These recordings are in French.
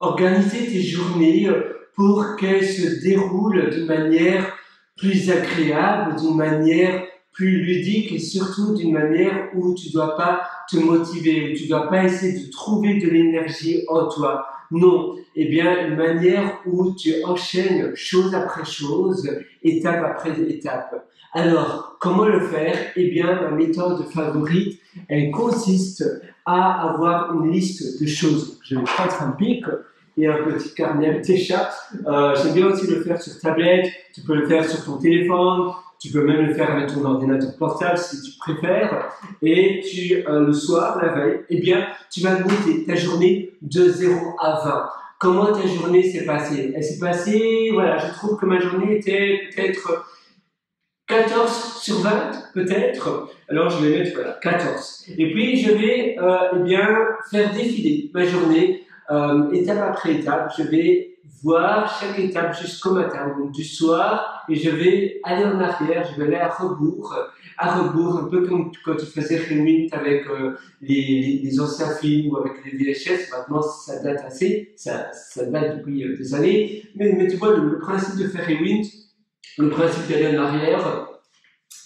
organiser tes journées pour qu'elles se déroulent d'une manière plus agréable, d'une manière plus ludique et surtout d'une manière où tu dois pas te motiver, où tu dois pas essayer de trouver de l'énergie en toi. Non, eh bien une manière où tu enchaînes chose après chose, étape après étape. Alors, comment le faire? Eh bien, ma méthode favorite, elle consiste à avoir une liste de choses. Je vais prendre un pic et un petit carnet avec tes chats. J'aime bien aussi le faire sur tablette, tu peux le faire sur ton téléphone, tu peux même le faire avec ton ordinateur portable si tu préfères. Et le soir, la veille, eh bien, tu vas noter ta journée de 0 à 20. Comment ta journée s'est passée? Elle s'est passée, voilà, je trouve que ma journée était peut-être 14 sur 20, peut-être. Alors, je vais mettre, voilà, 14. Et puis, je vais, eh bien, faire défiler ma journée, étape après étape. Je vais voir chaque étape jusqu'au matin, donc du soir, et je vais aller en arrière, je vais aller à rebours, un peu comme quand tu faisais Rewind avec les anciens films ou avec les VHS. Maintenant, ça date assez, ça date depuis des années. Mais tu vois, le principe de faire Rewind, le principe d'aller en arrière,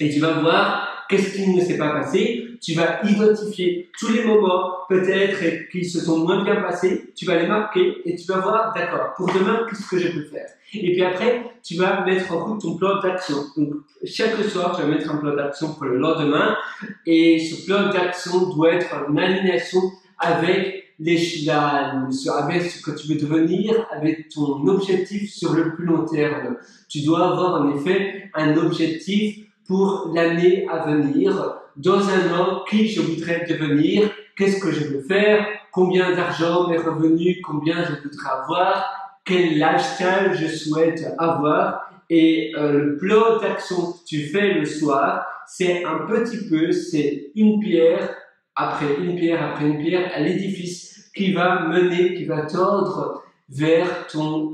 et tu vas voir qu'est-ce qui ne s'est pas passé. Tu vas identifier tous les moments peut-être qui se sont moins bien passés, tu vas les marquer et tu vas voir, d'accord, pour demain, qu'est-ce que je peux faire? Et puis après, tu vas mettre en route ton plan d'action. Donc, chaque soir, tu vas mettre un plan d'action pour le lendemain et ce plan d'action doit être en alignation avec avec ce que tu veux devenir, avec ton objectif sur le plus long terme. Tu dois avoir en effet un objectif pour l'année à venir. Dans un an, qui je voudrais devenir, qu'est-ce que je veux faire, combien d'argent, mes revenus, combien je voudrais avoir, quel lifestyle je souhaite avoir. Et le plan d'action que tu fais le soir, c'est un petit peu, c'est une pierre après une pierre après une pierre à l'édifice qui va mener, qui va tendre vers ton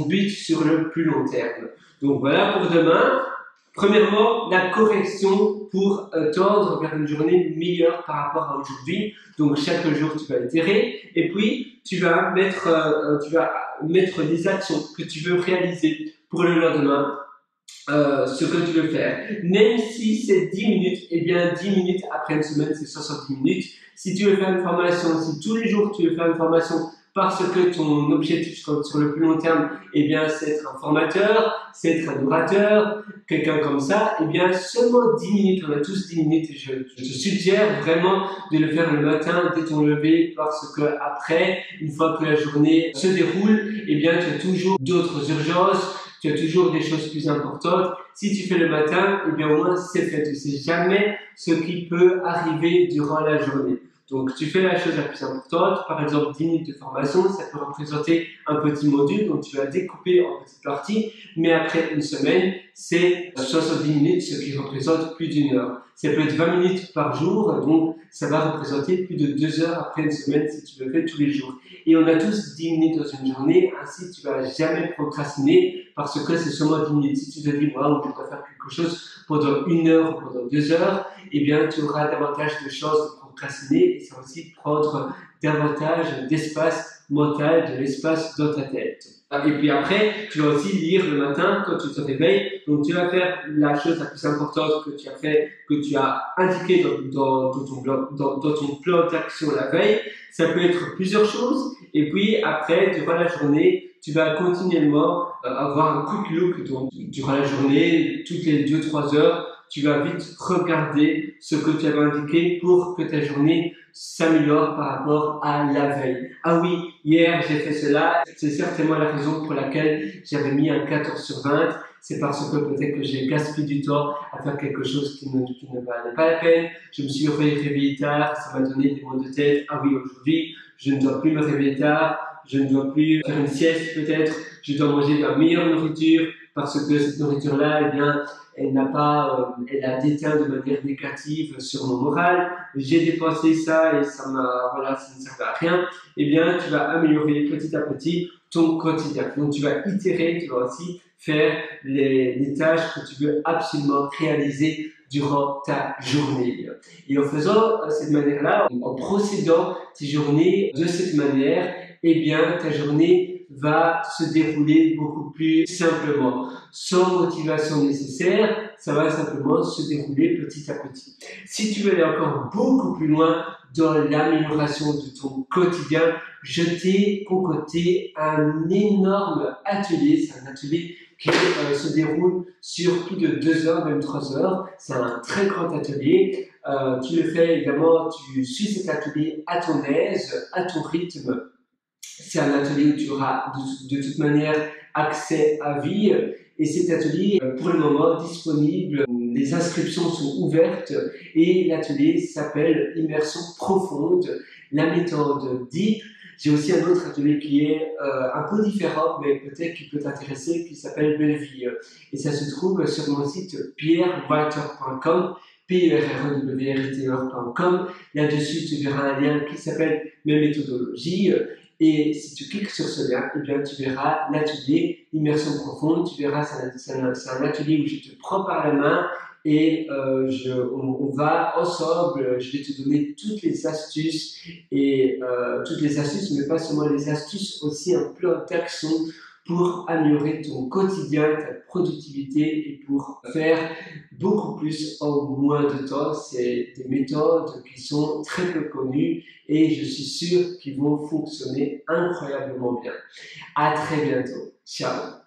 but sur le plus long terme. Donc voilà pour demain. Premièrement, la correction pour tendre vers une journée meilleure par rapport à aujourd'hui. Donc chaque jour, tu vas itérer et puis tu vas mettre des actions que tu veux réaliser pour le lendemain, ce que tu veux faire. Même si c'est 10 minutes, eh bien 10 minutes après une semaine, c'est 70 minutes. Si tu veux faire une formation, si tous les jours tu veux faire une formation, parce que ton objectif sur le plus long terme, eh bien, c'est être un formateur, c'est être un orateur, quelqu'un comme ça, eh bien, seulement 10 minutes, on a tous 10 minutes, et je te suggère vraiment de le faire le matin dès ton lever, parce que après, une fois que la journée se déroule, eh bien, tu as toujours d'autres urgences, tu as toujours des choses plus importantes. Si tu fais le matin, eh bien, au moins, c'est fait. Tu sais jamais ce qui peut arriver durant la journée. Donc, tu fais la chose la plus importante, par exemple 10 minutes de formation, ça peut représenter un petit module, donc tu vas découper en petites parties, mais après une semaine, c'est 70 minutes, ce qui représente plus d'une heure. Ça peut être 20 minutes par jour, donc ça va représenter plus de 2 heures après une semaine si tu le fais tous les jours. Et on a tous 10 minutes dans une journée, ainsi tu vas jamais procrastiner parce que c'est seulement 10 minutes. Si tu te dis, waouh, je dois faire quelque chose pendant 1 heure ou pendant 2 heures, eh bien tu auras davantage de chances de procrastiner et ça va aussi prendre davantage d'espace mental, de l'espace dans ta tête. Et puis après, tu vas aussi lire le matin quand tu te réveilles. Donc tu vas faire la chose la plus importante que tu as indiqué dans ton plan d'action la veille. Ça peut être plusieurs choses. Et puis après, durant la journée, tu vas continuellement avoir un quick look. Donc durant la journée, toutes les 2-3 heures, tu vas vite regarder ce que tu avais indiqué pour que ta journée s'améliore par rapport à la veille. Ah oui, hier j'ai fait cela, c'est certainement la raison pour laquelle j'avais mis un 14 sur 20, c'est parce que peut-être que j'ai gaspillé du temps à faire quelque chose qui ne valait pas la peine. Je me suis réveillé tard, ça m'a donné des maux de tête. Ah oui, aujourd'hui, je ne dois plus me réveiller tard, je ne dois plus faire une sieste peut-être, je dois manger de la meilleure nourriture parce que cette nourriture-là, eh bien, elle a déteint de manière négative sur mon moral. J'ai dépensé ça et ça ne servait à rien. Eh bien, tu vas améliorer petit à petit ton quotidien. Donc, tu vas itérer, tu vas aussi faire les tâches que tu veux absolument réaliser durant ta journée. Et en faisant cette manière-là, en procédant tes journées de cette manière, eh bien ta journée va se dérouler beaucoup plus simplement. Sans motivation nécessaire, ça va simplement se dérouler petit à petit. Si tu veux aller encore beaucoup plus loin dans l'amélioration de ton quotidien, je t'ai concocté un énorme atelier. C'est un atelier qui se déroule sur plus de 2 heures, même 3 heures. C'est un très grand atelier. Tu le fais évidemment, tu suis cet atelier à ton aise, à ton rythme. C'est un atelier où tu auras de toute manière accès à vie. Et cet atelier, pour le moment, disponible. Les inscriptions sont ouvertes et l'atelier s'appelle Immersion profonde, la méthode DEEP. J'ai aussi un autre atelier qui est un peu différent, mais peut-être qui peut t'intéresser, qui s'appelle Belleville. Et ça se trouve sur mon site pierrewriter.com, pierrewriter.com. Là-dessus, tu verras un lien qui s'appelle Mes méthodologies. Et si tu cliques sur ce lien, eh bien, tu verras l'atelier Immersion profonde. Tu verras, c'est un atelier où je te prends par la main et on va ensemble. Je vais te donner toutes les astuces mais pas seulement les astuces, aussi un plan d'action pour améliorer ton quotidien, ta productivité et pour faire beaucoup plus en moins de temps. C'est des méthodes qui sont très peu connues et je suis sûr qu'ils vont fonctionner incroyablement bien. À très bientôt. Ciao.